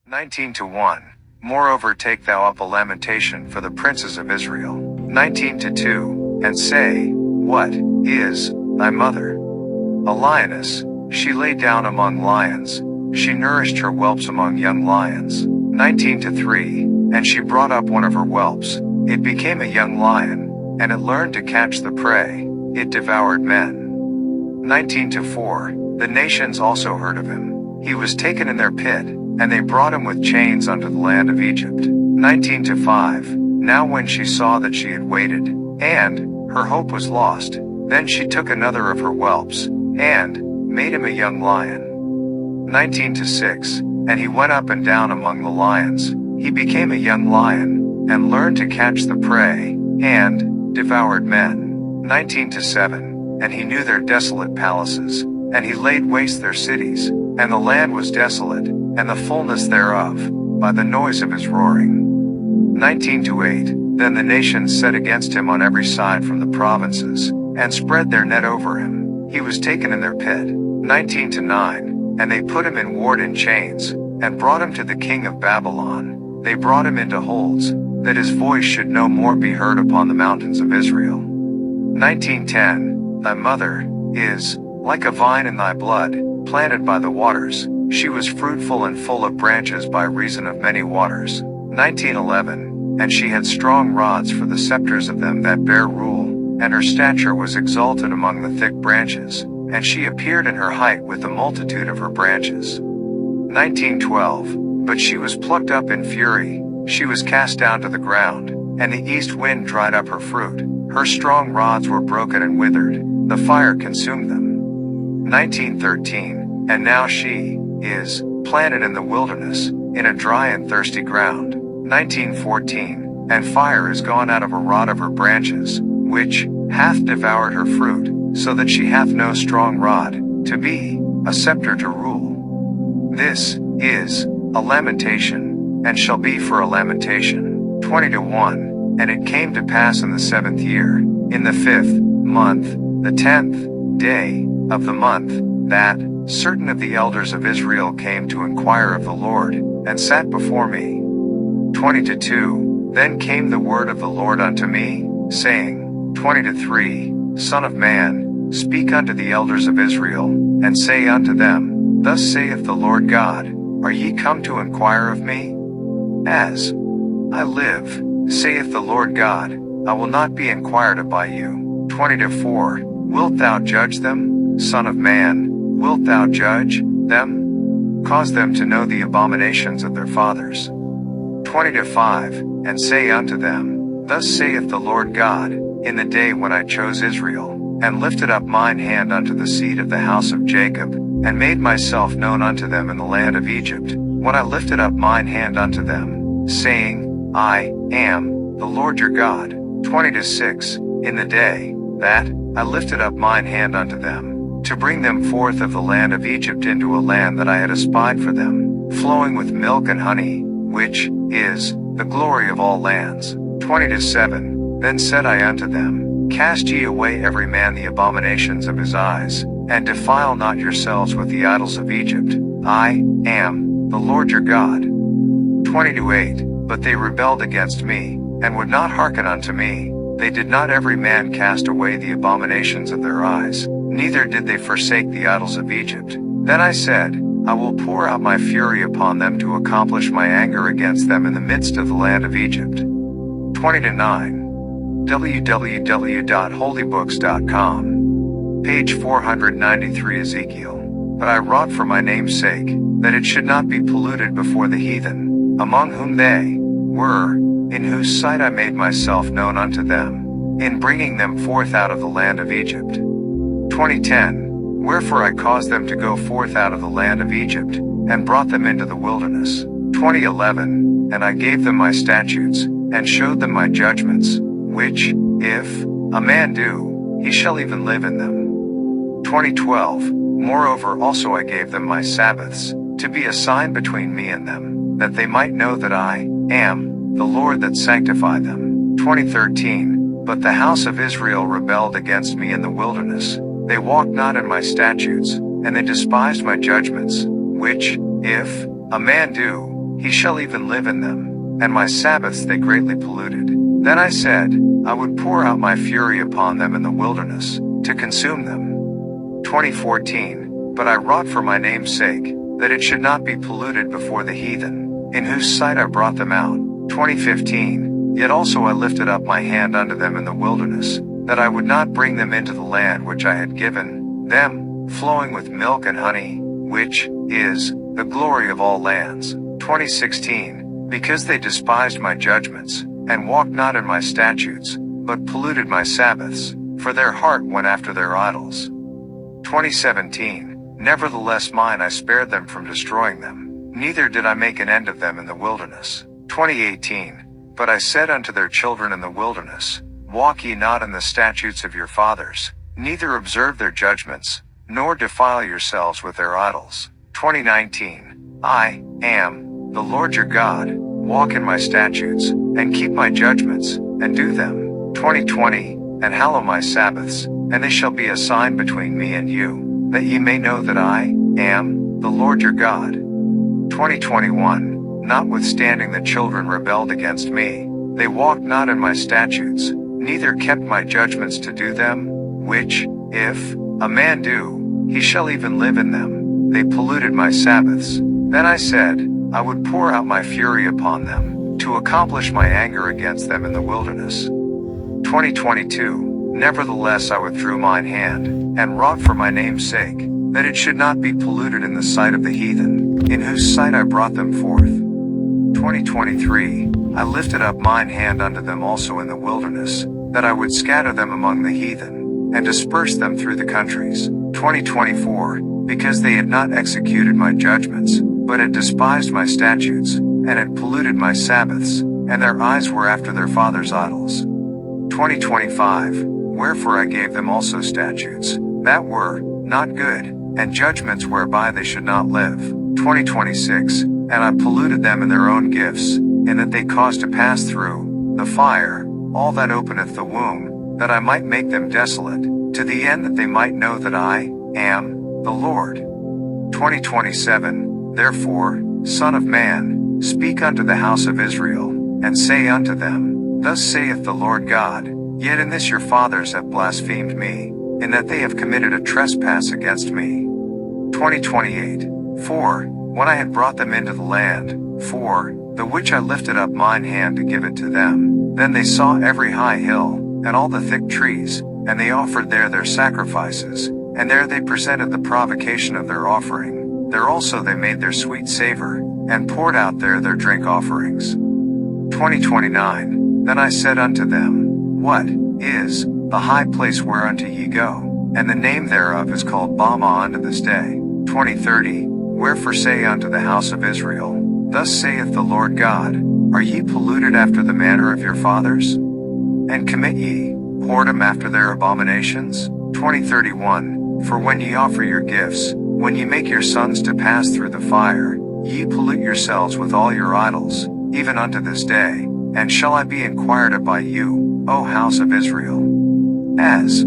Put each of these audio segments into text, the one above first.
19-1. Moreover take thou up a lamentation for the princes of Israel. 19-2. And say, What is thy mother? A lioness, she lay down among lions, she nourished her whelps among young lions. 19-3. And she brought up one of her whelps, it became a young lion, and it learned to catch the prey, it devoured men. 19-4. The nations also heard of him, he was taken in their pit, and they brought him with chains unto the land of Egypt. 19-5. Now when she saw that she had waited, and her hope was lost, then she took another of her whelps, and made him a young lion. 19-6. And he went up and down among the lions, he became a young lion, and learned to catch the prey, and devoured men. 19-7. And he knew their desolate palaces, and he laid waste their cities, and the land was desolate, and the fullness thereof, by the noise of his roaring. 19-8. Then the nations set against him on every side from the provinces, and spread their net over him, he was taken in their pit. 19-9. And they put him in ward in chains, and brought him to the king of Babylon, they brought him into holds, that his voice should no more be heard upon the mountains of Israel. 19-10. Thy mother is like a vine in thy blood, planted by the waters, she was fruitful and full of branches by reason of many waters. 19-11. And she had strong rods for the scepters of them that bear rule, and her stature was exalted among the thick branches, and she appeared in her height with the multitude of her branches. 19-12. But she was plucked up in fury, she was cast down to the ground, and the east wind dried up her fruit, her strong rods were broken and withered, the fire consumed them. 19-13. And now she is planted in the wilderness, in a dry and thirsty ground. 19-14. And fire is gone out of a rod of her branches, which hath devoured her fruit, so that she hath no strong rod, to be a scepter to rule. This is a lamentation, and shall be for a lamentation. 20-1. And it came to pass in the 7th year, in the 5th month, the 10th day of the month, that certain of the elders of Israel came to inquire of the Lord, and sat before me. 20-2. Then came the word of the Lord unto me, saying, 20-3. Son of man, speak unto the elders of Israel, and say unto them, Thus saith the Lord God, Are ye come to inquire of me? As I live, saith the Lord God, I will not be inquired of by you. 20-4. Wilt thou judge them, son of man, wilt thou judge them? Cause them to know the abominations of their fathers. 20-5. And say unto them, Thus saith the Lord God, in the day when I chose Israel, and lifted up mine hand unto the seed of the house of Jacob, and made myself known unto them in the land of Egypt, when I lifted up mine hand unto them, saying, I am the Lord your God. 20-6. In the day that I lifted up mine hand unto them, to bring them forth of the land of Egypt into a land that I had espied for them, flowing with milk and honey, which is the glory of all lands. 20-7. Then said I unto them, Cast ye away every man the abominations of his eyes, and defile not yourselves with the idols of Egypt. I am the Lord your God. 20-8. But they rebelled against me, and would not hearken unto me, they did not every man cast away the abominations of their eyes, neither did they forsake the idols of Egypt. Then I said, I will pour out my fury upon them to accomplish my anger against them in the midst of the land of Egypt. 20-9. www.holybooks.com. Page 493 Ezekiel. But I wrought for my name's sake, that it should not be polluted before the heathen, among whom they were, in whose sight I made myself known unto them, in bringing them forth out of the land of Egypt. 2010. Wherefore I caused them to go forth out of the land of Egypt, and brought them into the wilderness. 2011. And I gave them my statutes, and showed them my judgments, which, if a man do, he shall even live in them. 2012. Moreover also I gave them my Sabbaths, to be a sign between me and them, that they might know that I am the Lord that sanctified them. 2013. But the house of Israel rebelled against me in the wilderness, they walked not in my statutes, and they despised my judgments, which, if a man do, he shall even live in them, and my Sabbaths they greatly polluted. Then I said, I would pour out my fury upon them in the wilderness, to consume them. 2014, but I wrought for my name's sake, that it should not be polluted before the heathen, in whose sight I brought them out. 2015, yet also I lifted up my hand unto them in the wilderness, that I would not bring them into the land which I had given them, flowing with milk and honey, which is the glory of all lands. 2016, because they despised my judgments, and walked not in my statutes, but polluted my Sabbaths, for their heart went after their idols. 2017, nevertheless mine I spared them from destroying them, neither did I make an end of them in the wilderness. 2018, but I said unto their children in the wilderness, walk ye not in the statutes of your fathers, neither observe their judgments, nor defile yourselves with their idols. 2019, I am the Lord your God, walk in my statutes, and keep my judgments, and do them. 2020, and hallow my Sabbaths, and they shall be a sign between me and you, that ye may know that I am the Lord your God. 2021, notwithstanding the children rebelled against me, they walked not in my statutes, neither kept my judgments to do them, which, if a man do, he shall even live in them. They polluted my Sabbaths. Then I said, I would pour out my fury upon them, to accomplish my anger against them in the wilderness. 2022, nevertheless I withdrew mine hand, and wrought for my name's sake, that it should not be polluted in the sight of the heathen, in whose sight I brought them forth. 2023, I lifted up mine hand unto them also in the wilderness, that I would scatter them among the heathen, and disperse them through the countries. 2024, because they had not executed my judgments, but had despised my statutes, and had polluted my Sabbaths, and their eyes were after their fathers' idols. 2025, wherefore I gave them also statutes, that were not good, and judgments whereby they should not live. 2026, and I polluted them in their own gifts, in that they caused to pass through the fire all that openeth the womb, that I might make them desolate, to the end that they might know that I am the Lord. 2027, therefore, Son of man, speak unto the house of Israel, and say unto them, thus saith the Lord God, yet in this your fathers have blasphemed me, in that they have committed a trespass against me. 2028, for, when I had brought them into the land, for the which I lifted up mine hand to give it to them, then they saw every high hill, and all the thick trees, and they offered there their sacrifices, and there they presented the provocation of their offering. There also they made their sweet savor, and poured out there their drink offerings. 2029, then I said unto them, what is the high place whereunto ye go? And the name thereof is called Bama unto this day. 2030, wherefore say unto the house of Israel, thus saith the Lord God, are ye polluted after the manner of your fathers? And commit ye whoredom after their abominations? 2031, for when ye offer your gifts, when ye make your sons to pass through the fire, ye pollute yourselves with all your idols, even unto this day. And shall I be inquired of by you, O house of Israel? As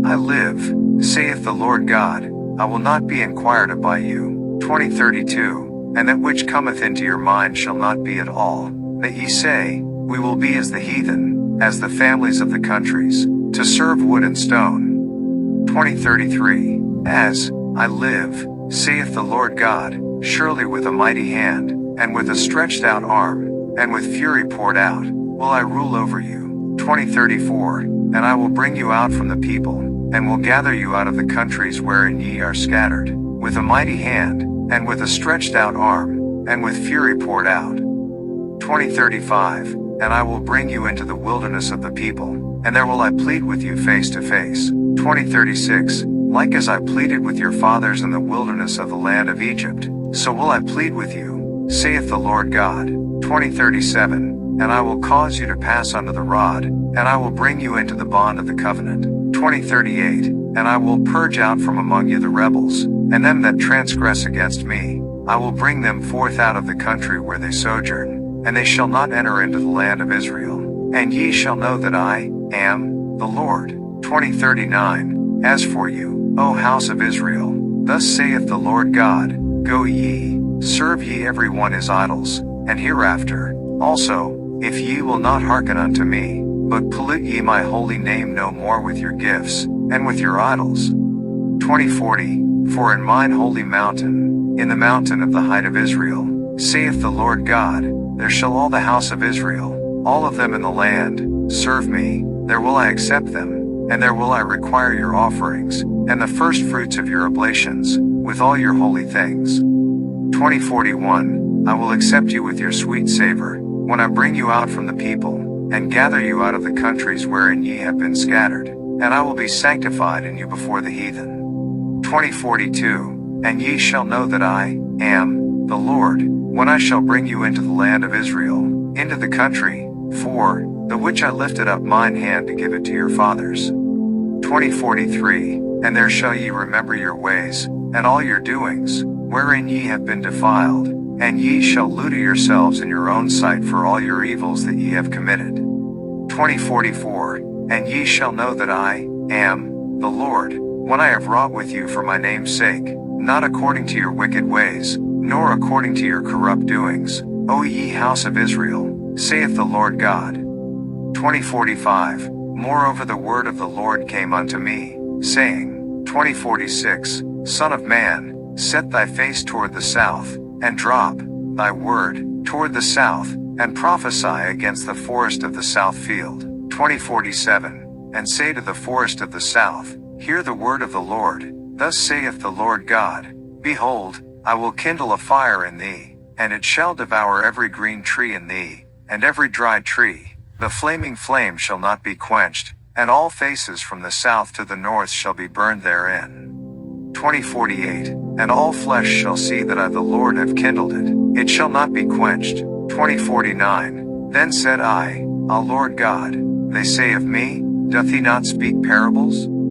I live, saith the Lord God, I will not be inquired of by you. 2032, and that which cometh into your mind shall not be at all, that ye say, we will be as the heathen, as the families of the countries, to serve wood and stone. 2033, as I live, saith the Lord God, surely with a mighty hand, and with a stretched out arm, and with fury poured out, will I rule over you. 2034, and I will bring you out from the people, and will gather you out of the countries wherein ye are scattered, with a mighty hand, and with a stretched out arm, and with fury poured out. 2035, and I will bring you into the wilderness of the people, and there will I plead with you face to face. 2036, like as I pleaded with your fathers in the wilderness of the land of Egypt, so will I plead with you, saith the Lord God. 2037, and I will cause you to pass under the rod, and I will bring you into the bond of the covenant. 2038, and I will purge out from among you the rebels, and them that transgress against me. I will bring them forth out of the country where they sojourn, and they shall not enter into the land of Israel. And ye shall know that I am the Lord. 2039, as for you, O house of Israel, thus saith the Lord God, go ye, serve ye every one his idols, and hereafter. Also, if ye will not hearken unto me, but pollute ye my holy name no more with your gifts, and with your idols. 2040, for in mine holy mountain, in the mountain of the height of Israel, saith the Lord God, there shall all the house of Israel, all of them in the land, serve me, there will I accept them, and there will I require your offerings, and the first fruits of your oblations, with all your holy things. 2041, I will accept you with your sweet savor, when I bring you out from the people, and gather you out of the countries wherein ye have been scattered, and I will be sanctified in you before the heathen. 2042, and ye shall know that I am the Lord, when I shall bring you into the land of Israel, into the country, for the which I lifted up mine hand to give it to your fathers. 2043, and there shall ye remember your ways, and all your doings, wherein ye have been defiled, and ye shall lewd yourselves in your own sight for all your evils that ye have committed. 2044, and ye shall know that I am the Lord, when I have wrought with you for my name's sake, not according to your wicked ways, nor according to your corrupt doings, O ye house of Israel, saith the Lord God. 2045, moreover the word of the Lord came unto me, saying, 2046, Son of man, set thy face toward the south, and drop thy word toward the south, and prophesy against the forest of the south field. 2047, and say to the forest of the south, hear the word of the Lord, thus saith the Lord God, behold, I will kindle a fire in thee, and it shall devour every green tree in thee, and every dry tree, the flaming flame shall not be quenched, and all faces from the south to the north shall be burned therein. 2048, and all flesh shall see that I the Lord have kindled it, it shall not be quenched. 2049, then said I, Ah Lord God, they say of me, doth he not speak parables?